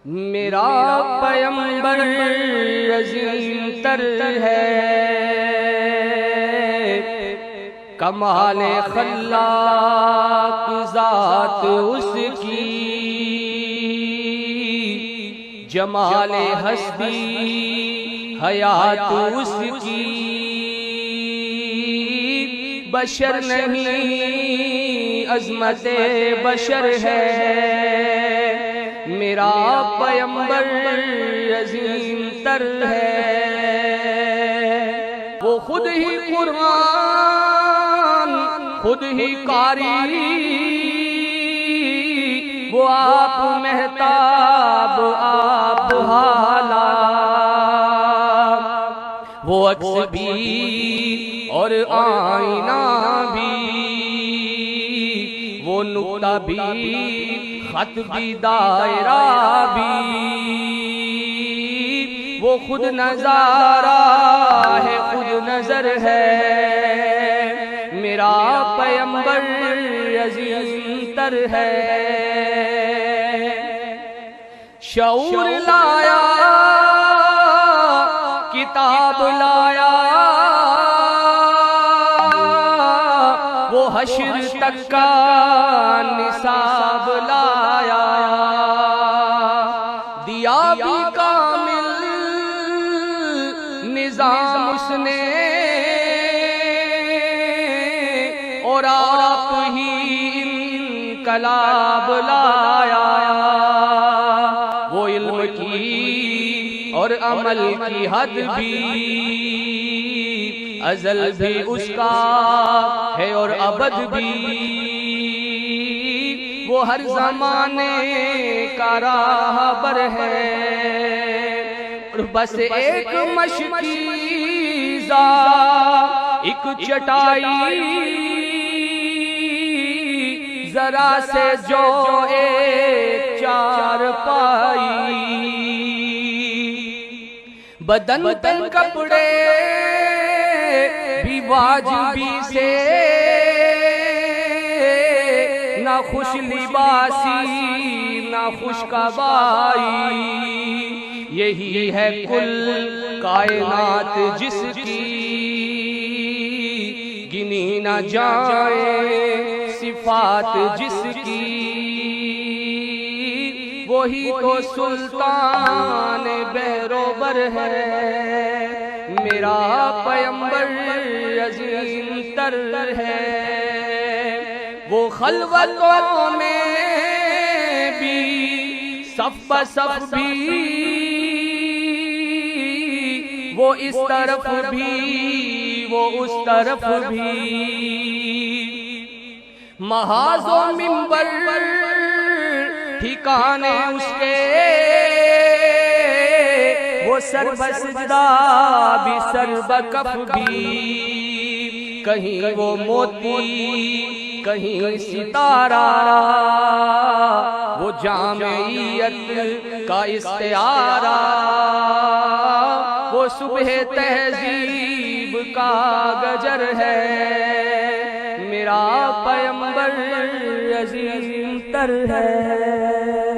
میرا پیمبر عظیم تر ہے، کمال خلاق ذات اس کی، جمال ہستی حیات اس کی، بشر نہیں عظمت بشر ہے، میرا پیمبر عظیم تر ہے۔ وہ خود ہی قرآن، خود ہی قاری، وہ آپ مہتاب، آپ حالا، وہ عکس بھی اور آئینہ بھی، وہ نقطہ بھی، خط بھی، دائرہ بھی، وہ خود نظارہ ہے، خود نظر ہے، میرا پیمبر عظیم تر ہے۔ شعور لایا، کتاب لایا، وہ حشر تک کا نصاب لایا، دیا بھی کامل نظام اس نے، اور آپ ہی انقلاب لایا، وہ علم کی اور عمل کی حد بھی، ازل بھی اس کا ہے اور ابد بھی، وہ ہر زمانے کا راہبر ہے، اور بس ایک مشکیزہ، ایک چٹائی، ذرا سے جو ایک چار پائی، بدن تن کپڑے بھی واجبی سے، نہ خوش لباسی نہ خوش کبائی، یہی ہے کل کائنات جس کی گنی نہ جائے صفات جس کی، وہی تو سلطان بہروبر ہے، میرا پیمبر عظیم تر ہے۔ وہ خلوتوں میں بھی صف بصف بھی، وہ اس طرف بھی وہ اس طرف بھی، محاذ و منبر ٹھکانے اس کے، وہ سر بسجدہ بھی سر بکف بھی، کہیں وہ موتی کہیں ستارہ، وہ جامعیت کا استعارہ، وہ صبح تہذیب کا گجر ہے، میرا پیمبر عظیم تر ہے۔